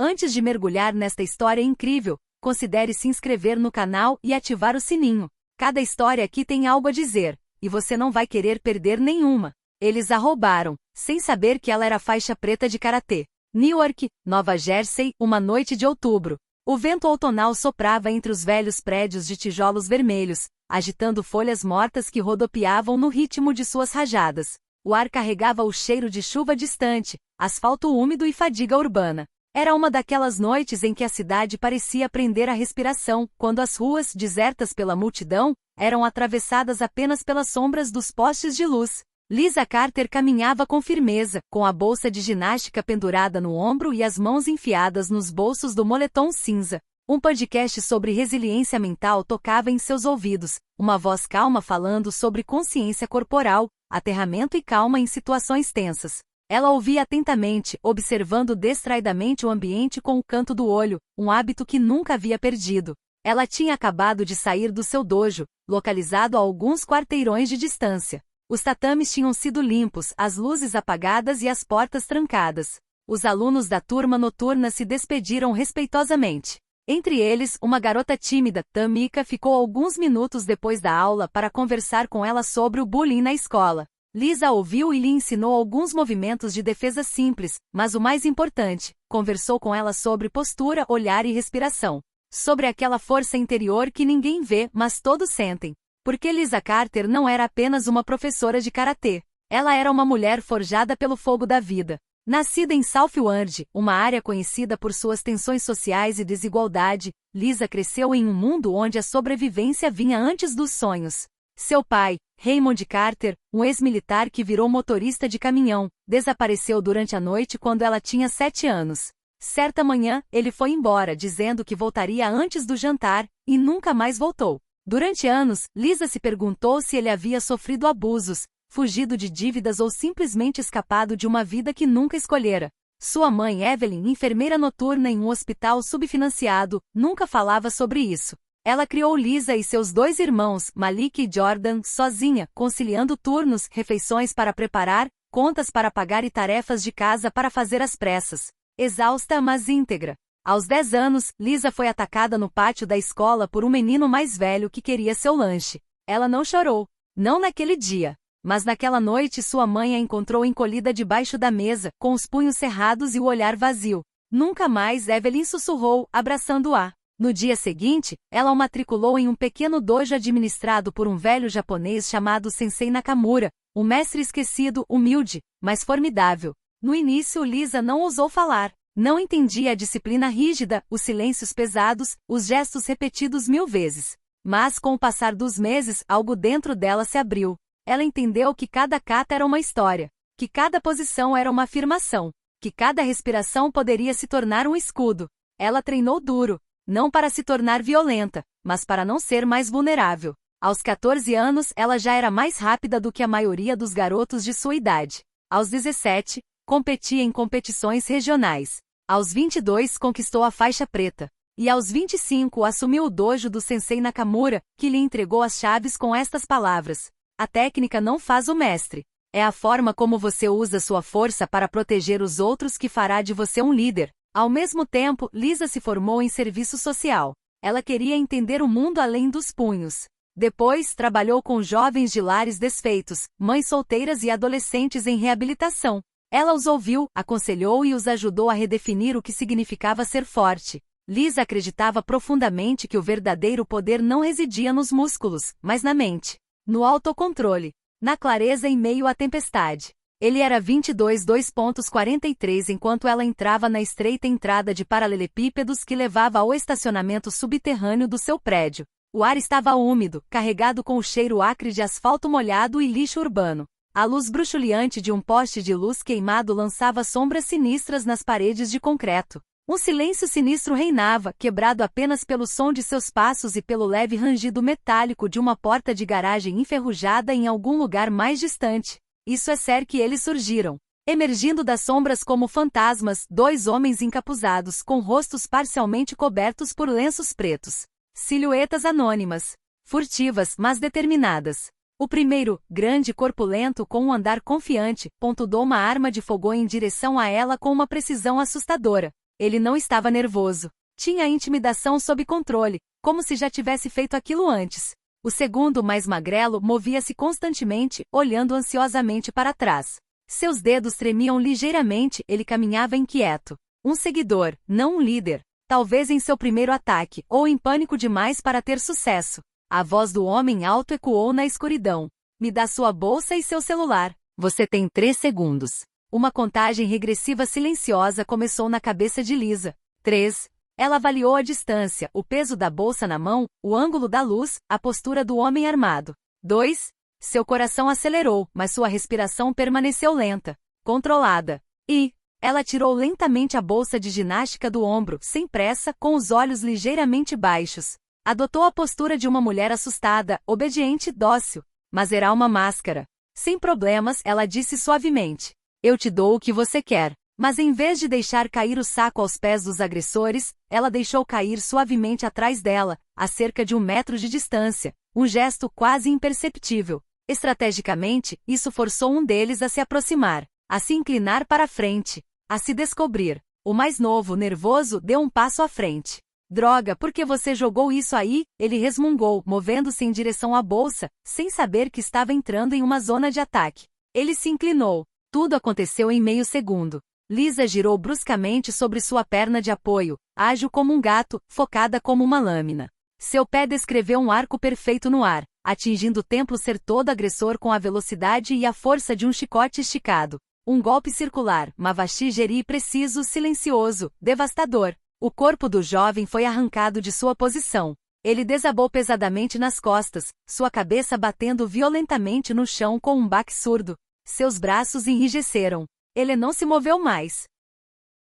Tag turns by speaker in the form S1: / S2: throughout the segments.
S1: Antes de mergulhar nesta história incrível, considere se inscrever no canal e ativar o sininho. Cada história aqui tem algo a dizer, e você não vai querer perder nenhuma. Eles a roubaram, sem saber que ela era faixa preta de karatê. Newark, Nova Jersey, uma noite de outubro. O vento outonal soprava entre os velhos prédios de tijolos vermelhos, agitando folhas mortas que rodopiavam no ritmo de suas rajadas. O ar carregava o cheiro de chuva distante, asfalto úmido e fadiga urbana. Era uma daquelas noites em que a cidade parecia prender a respiração, quando as ruas, desertas pela multidão, eram atravessadas apenas pelas sombras dos postes de luz. Lisa Carter caminhava com firmeza, com a bolsa de ginástica pendurada no ombro e as mãos enfiadas nos bolsos do moletom cinza. Um podcast sobre resiliência mental tocava em seus ouvidos, uma voz calma falando sobre consciência corporal, aterramento e calma em situações tensas. Ela ouvia atentamente, observando distraidamente o ambiente com o canto do olho, um hábito que nunca havia perdido. Ela tinha acabado de sair do seu dojo, localizado a alguns quarteirões de distância. Os tatames tinham sido limpos, as luzes apagadas e as portas trancadas. Os alunos da turma noturna se despediram respeitosamente. Entre eles, uma garota tímida, Tamika, ficou alguns minutos depois da aula para conversar com ela sobre o bullying na escola. Lisa ouviu e lhe ensinou alguns movimentos de defesa simples, mas o mais importante, conversou com ela sobre postura, olhar e respiração. Sobre aquela força interior que ninguém vê, mas todos sentem. Porque Lisa Carter não era apenas uma professora de karatê. Ela era uma mulher forjada pelo fogo da vida. Nascida em Southward, uma área conhecida por suas tensões sociais e desigualdade, Lisa cresceu em um mundo onde a sobrevivência vinha antes dos sonhos. Seu pai, Raymond Carter, um ex-militar que virou motorista de caminhão, desapareceu durante a noite quando ela tinha 7 anos. Certa manhã, ele foi embora dizendo que voltaria antes do jantar, e nunca mais voltou. Durante anos, Lisa se perguntou se ele havia sofrido abusos, fugido de dívidas ou simplesmente escapado de uma vida que nunca escolhera. Sua mãe Evelyn, enfermeira noturna em um hospital subfinanciado, nunca falava sobre isso. Ela criou Lisa e seus 2 irmãos, Malik e Jordan, sozinha, conciliando turnos, refeições para preparar, contas para pagar e tarefas de casa para fazer às pressas. Exausta, mas íntegra. Aos 10 anos, Lisa foi atacada no pátio da escola por um menino mais velho que queria seu lanche. Ela não chorou. Não naquele dia. Mas naquela noite sua mãe a encontrou encolhida debaixo da mesa, com os punhos cerrados e o olhar vazio. Nunca mais Evelyn sussurrou, abraçando-a. No dia seguinte, ela o matriculou em um pequeno dojo administrado por um velho japonês chamado Sensei Nakamura, um mestre esquecido, humilde, mas formidável. No início Lisa não ousou falar. Não entendia a disciplina rígida, os silêncios pesados, os gestos repetidos 1000 vezes. Mas com o passar dos meses, algo dentro dela se abriu. Ela entendeu que cada kata era uma história, que cada posição era uma afirmação, que cada respiração poderia se tornar um escudo. Ela treinou duro, não para se tornar violenta, mas para não ser mais vulnerável. Aos 14 anos, ela já era mais rápida do que a maioria dos garotos de sua idade. Aos 17, competia em competições regionais. Aos 22, conquistou a faixa preta. E aos 25, assumiu o dojo do Sensei Nakamura, que lhe entregou as chaves com estas palavras: a técnica não faz o mestre. É a forma como você usa sua força para proteger os outros que fará de você um líder. Ao mesmo tempo, Lisa se formou em serviço social. Ela queria entender o mundo além dos punhos. Depois, trabalhou com jovens de lares desfeitos, mães solteiras e adolescentes em reabilitação. Ela os ouviu, aconselhou e os ajudou a redefinir o que significava ser forte. Lisa acreditava profundamente que o verdadeiro poder não residia nos músculos, mas na mente. No autocontrole. Na clareza em meio à tempestade. Ele era 22:2.43 enquanto ela entrava na estreita entrada de paralelepípedos que levava ao estacionamento subterrâneo do seu prédio. O ar estava úmido, carregado com o cheiro acre de asfalto molhado e lixo urbano. A luz bruxuleante de um poste de luz queimado lançava sombras sinistras nas paredes de concreto. Um silêncio sinistro reinava, quebrado apenas pelo som de seus passos e pelo leve rangido metálico de uma porta de garagem enferrujada em algum lugar mais distante. Isso é ser que eles surgiram. Emergindo das sombras como fantasmas, 2 homens encapuzados, com rostos parcialmente cobertos por lenços pretos. Silhuetas anônimas. Furtivas, mas determinadas. O primeiro, grande e corpulento com um andar confiante, pontuou uma arma de fogo em direção a ela com uma precisão assustadora. Ele não estava nervoso. Tinha a intimidação sob controle, como se já tivesse feito aquilo antes. O segundo, mais magrelo, movia-se constantemente, olhando ansiosamente para trás. Seus dedos tremiam ligeiramente, ele caminhava inquieto. Um seguidor, não um líder. Talvez em seu primeiro ataque, ou em pânico demais para ter sucesso. A voz do homem alto ecoou na escuridão. Me dá sua bolsa e seu celular. Você tem 3 segundos. Uma contagem regressiva silenciosa começou na cabeça de Lisa. 3. Ela avaliou a distância, o peso da bolsa na mão, o ângulo da luz, a postura do homem armado. 2. Seu coração acelerou, mas sua respiração permaneceu lenta, controlada. E ela tirou lentamente a bolsa de ginástica do ombro, sem pressa, com os olhos ligeiramente baixos. Adotou a postura de uma mulher assustada, obediente e dócil. Mas era uma máscara. Sem problemas, ela disse suavemente. Eu te dou o que você quer. Mas em vez de deixar cair o saco aos pés dos agressores, ela deixou cair suavemente atrás dela, a cerca de 1 metro de distância, um gesto quase imperceptível. Estrategicamente, isso forçou um deles a se aproximar, a se inclinar para a frente, a se descobrir. O mais novo, nervoso, deu um passo à frente. Droga, por que você jogou isso aí? Ele resmungou, movendo-se em direção à bolsa, sem saber que estava entrando em uma zona de ataque. Ele se inclinou. Tudo aconteceu em meio segundo. Lisa girou bruscamente sobre sua perna de apoio, ágil como um gato, focada como uma lâmina. Seu pé descreveu um arco perfeito no ar, atingindo o templo ser todo agressor com a velocidade e a força de um chicote esticado. Um golpe circular, Mavashi Geri preciso, silencioso, devastador. O corpo do jovem foi arrancado de sua posição. Ele desabou pesadamente nas costas, sua cabeça batendo violentamente no chão com um baque surdo. Seus braços enrijeceram. Ele não se moveu mais.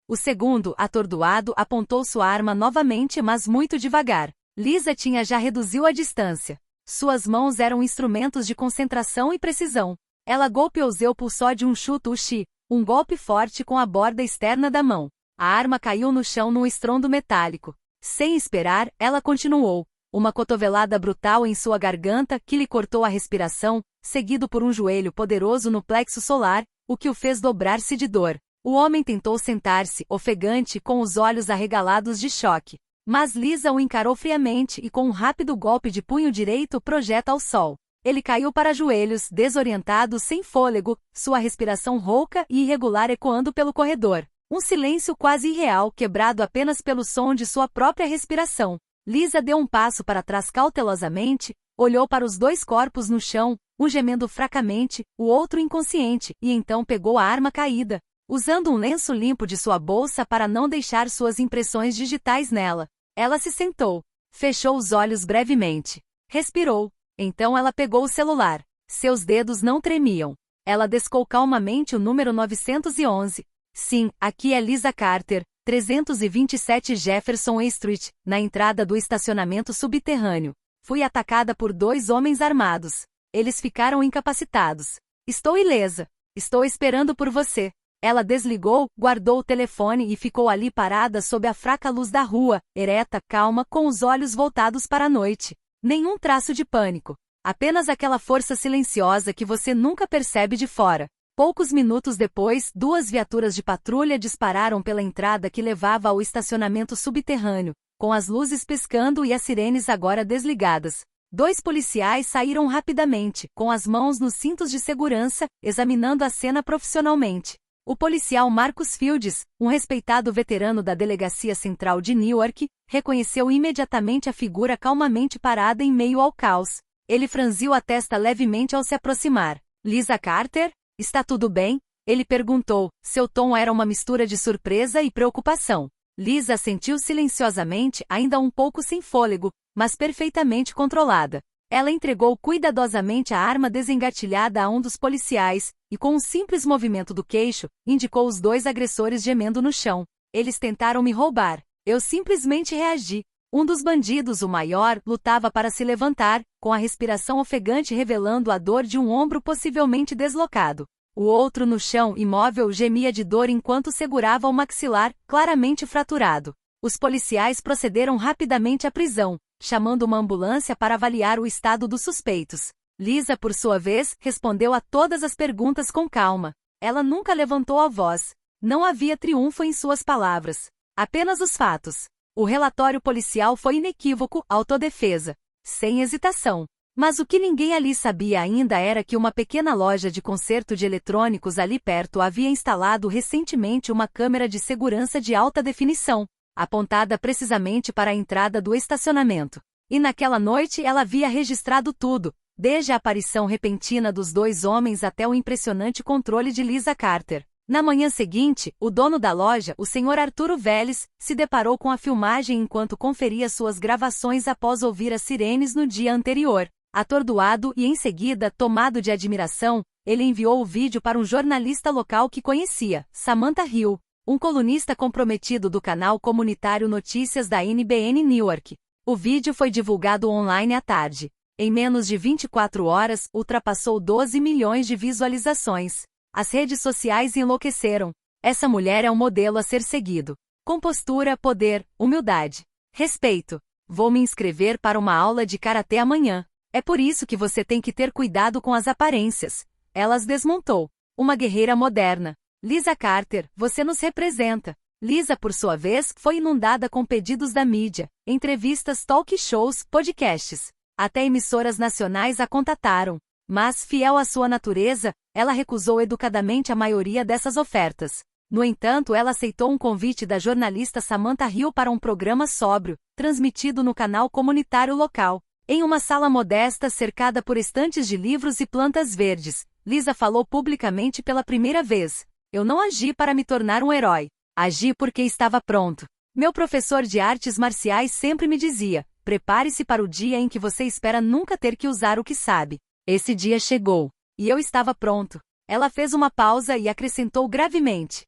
S1: O segundo, atordoado, apontou sua arma novamente, mas muito devagar. Lisa tinha já reduzido a distância. Suas mãos eram instrumentos de concentração e precisão. Ela golpeou seu pulsó de um chute uchi, um golpe forte com a borda externa da mão. A arma caiu no chão num estrondo metálico. Sem esperar, ela continuou. Uma cotovelada brutal em sua garganta que lhe cortou a respiração, seguido por um joelho poderoso no plexo solar, o que o fez dobrar-se de dor. O homem tentou sentar-se, ofegante, com os olhos arregalados de choque. Mas Lisa o encarou friamente e com um rápido golpe de punho direito projeta ao sol. Ele caiu para joelhos, desorientado, sem fôlego, sua respiração rouca e irregular ecoando pelo corredor. Um silêncio quase irreal, quebrado apenas pelo som de sua própria respiração. Lisa deu um passo para trás cautelosamente, olhou para os 2 corpos no chão, um gemendo fracamente, o outro inconsciente, e então pegou a arma caída, usando um lenço limpo de sua bolsa para não deixar suas impressões digitais nela. Ela se sentou, fechou os olhos brevemente, respirou. Então ela pegou o celular. Seus dedos não tremiam. Ela descou calmamente o número 911. Sim, aqui é Lisa Carter, 327 Jefferson Street, na entrada do estacionamento subterrâneo. Fui atacada por 2 homens armados. Eles ficaram incapacitados. Estou ilesa. Estou esperando por você. Ela desligou, guardou o telefone e ficou ali parada sob a fraca luz da rua, ereta, calma, com os olhos voltados para a noite. Nenhum traço de pânico. Apenas aquela força silenciosa que você nunca percebe de fora. Poucos minutos depois, 2 viaturas de patrulha dispararam pela entrada que levava ao estacionamento subterrâneo, com as luzes piscando e as sirenes agora desligadas. 2 policiais saíram rapidamente, com as mãos nos cintos de segurança, examinando a cena profissionalmente. O policial Marcus Fields, um respeitado veterano da Delegacia Central de Newark, reconheceu imediatamente a figura calmamente parada em meio ao caos. Ele franziu a testa levemente ao se aproximar. Lisa Carter? Está tudo bem? Ele perguntou. Seu tom era uma mistura de surpresa e preocupação. Lisa assentiu silenciosamente, ainda um pouco sem fôlego, mas perfeitamente controlada. Ela entregou cuidadosamente a arma desengatilhada a um dos policiais, e com um simples movimento do queixo, indicou os 2 agressores gemendo no chão. Eles tentaram me roubar. Eu simplesmente reagi. Um dos bandidos, o maior, lutava para se levantar, com a respiração ofegante revelando a dor de um ombro possivelmente deslocado. O outro no chão, imóvel, gemia de dor enquanto segurava o maxilar, claramente fraturado. Os policiais procederam rapidamente à prisão, chamando uma ambulância para avaliar o estado dos suspeitos. Lisa, por sua vez, respondeu a todas as perguntas com calma. Ela nunca levantou a voz. Não havia triunfo em suas palavras. Apenas os fatos. O relatório policial foi inequívoco, autodefesa. Sem hesitação. Mas o que ninguém ali sabia ainda era que uma pequena loja de conserto de eletrônicos ali perto havia instalado recentemente uma câmera de segurança de alta definição, apontada precisamente para a entrada do estacionamento. E naquela noite ela havia registrado tudo, desde a aparição repentina dos dois homens até o impressionante controle de Lisa Carter. Na manhã seguinte, o dono da loja, o Sr. Arturo Vélez, se deparou com a filmagem enquanto conferia suas gravações após ouvir as sirenes no dia anterior. Atordoado e em seguida, tomado de admiração, ele enviou o vídeo para um jornalista local que conhecia, Samantha Hill, um colunista comprometido do canal comunitário Notícias da NBN Newark. O vídeo foi divulgado online à tarde. Em menos de 24 horas, ultrapassou 12 milhões de visualizações. As redes sociais enlouqueceram. Essa mulher é um modelo a ser seguido. Compostura, poder, humildade. Respeito. Vou me inscrever para uma aula de karatê amanhã. É por isso que você tem que ter cuidado com as aparências. Ela as desmontou. Uma guerreira moderna. Lisa Carter, você nos representa. Lisa, por sua vez, foi inundada com pedidos da mídia, entrevistas, talk shows, podcasts. Até emissoras nacionais a contataram. Mas, fiel à sua natureza, ela recusou educadamente a maioria dessas ofertas. No entanto, ela aceitou um convite da jornalista Samantha Hill para um programa sóbrio, transmitido no canal comunitário local. Em uma sala modesta cercada por estantes de livros e plantas verdes, Lisa falou publicamente pela primeira vez. Eu não agi para me tornar um herói. Agi porque estava pronto. Meu professor de artes marciais sempre me dizia, prepare-se para o dia em que você espera nunca ter que usar o que sabe. Esse dia chegou. E eu estava pronto. Ela fez uma pausa e acrescentou gravemente.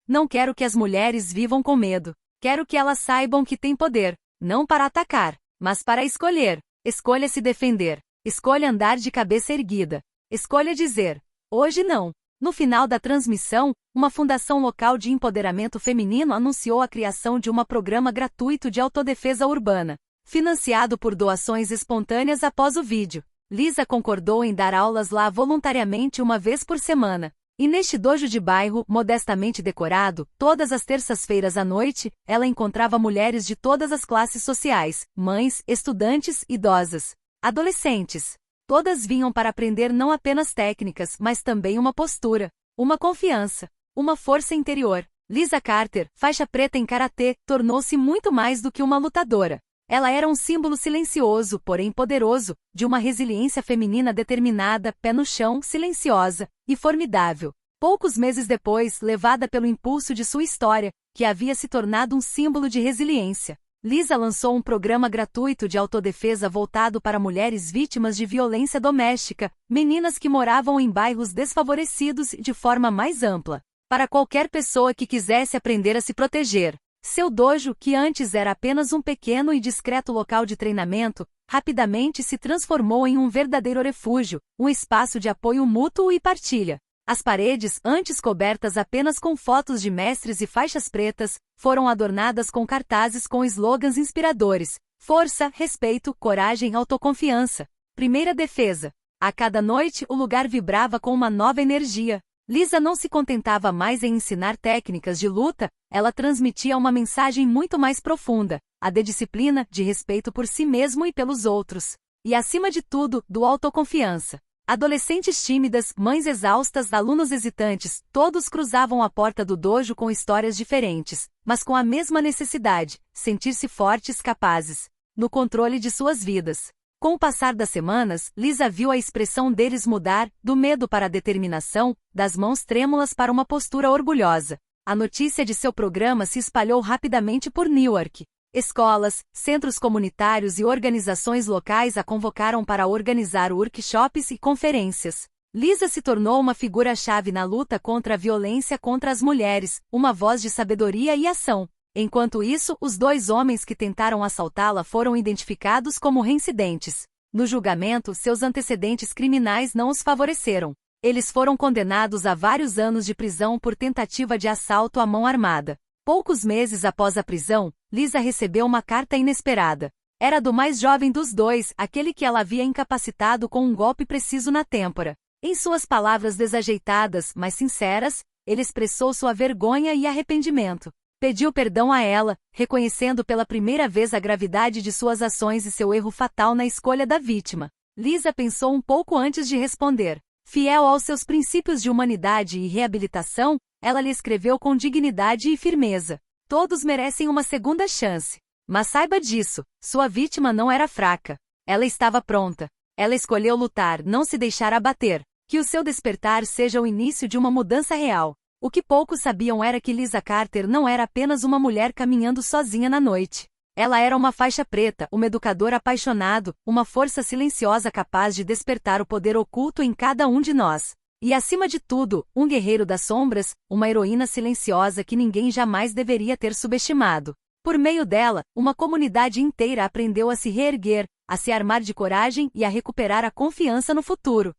S1: Não quero que as mulheres vivam com medo. Quero que elas saibam que têm poder, não para atacar, mas para escolher. Escolha se defender. Escolha andar de cabeça erguida. Escolha dizer, hoje não. No final da transmissão, uma fundação local de empoderamento feminino anunciou a criação de um programa gratuito de autodefesa urbana, financiado por doações espontâneas após o vídeo. Lisa concordou em dar aulas lá voluntariamente uma vez por semana. E neste dojo de bairro, modestamente decorado, todas as terças-feiras à noite, ela encontrava mulheres de todas as classes sociais, mães, estudantes, idosas, adolescentes. Todas vinham para aprender não apenas técnicas, mas também uma postura, uma confiança, uma força interior. Lisa Carter, faixa preta em karatê, tornou-se muito mais do que uma lutadora. Ela era um símbolo silencioso, porém poderoso, de uma resiliência feminina determinada, pé no chão, silenciosa e formidável. Poucos meses depois, levada pelo impulso de sua história, que havia se tornado um símbolo de resiliência, Lisa lançou um programa gratuito de autodefesa voltado para mulheres vítimas de violência doméstica, meninas que moravam em bairros desfavorecidos e de forma mais ampla, para qualquer pessoa que quisesse aprender a se proteger. Seu dojo, que antes era apenas um pequeno e discreto local de treinamento, rapidamente se transformou em um verdadeiro refúgio, um espaço de apoio mútuo e partilha. As paredes, antes cobertas apenas com fotos de mestres e faixas pretas, foram adornadas com cartazes com slogans inspiradores: força, respeito, coragem, autoconfiança. Primeira defesa. A cada noite, o lugar vibrava com uma nova energia. Lisa não se contentava mais em ensinar técnicas de luta, ela transmitia uma mensagem muito mais profunda, a de disciplina, de respeito por si mesmo e pelos outros. E acima de tudo, do autoconfiança. Adolescentes tímidas, mães exaustas, alunos hesitantes, todos cruzavam a porta do dojo com histórias diferentes, mas com a mesma necessidade, sentir-se fortes, capazes, no controle de suas vidas. Com o passar das semanas, Lisa viu a expressão deles mudar, do medo para a determinação, das mãos trêmulas para uma postura orgulhosa. A notícia de seu programa se espalhou rapidamente por Newark. Escolas, centros comunitários e organizações locais a convocaram para organizar workshops e conferências. Lisa se tornou uma figura-chave na luta contra a violência contra as mulheres, uma voz de sabedoria e ação. Enquanto isso, os dois homens que tentaram assaltá-la foram identificados como reincidentes. No julgamento, seus antecedentes criminais não os favoreceram. Eles foram condenados a vários anos de prisão por tentativa de assalto à mão armada. Poucos meses após a prisão, Lisa recebeu uma carta inesperada. Era do mais jovem dos dois, aquele que ela havia incapacitado com um golpe preciso na têmpora. Em suas palavras desajeitadas, mas sinceras, ele expressou sua vergonha e arrependimento. Pediu perdão a ela, reconhecendo pela primeira vez a gravidade de suas ações e seu erro fatal na escolha da vítima. Lisa pensou um pouco antes de responder. Fiel aos seus princípios de humanidade e reabilitação, ela lhe escreveu com dignidade e firmeza. Todos merecem uma segunda chance. Mas saiba disso, sua vítima não era fraca. Ela estava pronta. Ela escolheu lutar, não se deixar abater. Que o seu despertar seja o início de uma mudança real. O que poucos sabiam era que Lisa Carter não era apenas uma mulher caminhando sozinha na noite. Ela era uma faixa preta, um educador apaixonado, uma força silenciosa capaz de despertar o poder oculto em cada um de nós. E acima de tudo, um guerreiro das sombras, uma heroína silenciosa que ninguém jamais deveria ter subestimado. Por meio dela, uma comunidade inteira aprendeu a se reerguer, a se armar de coragem e a recuperar a confiança no futuro.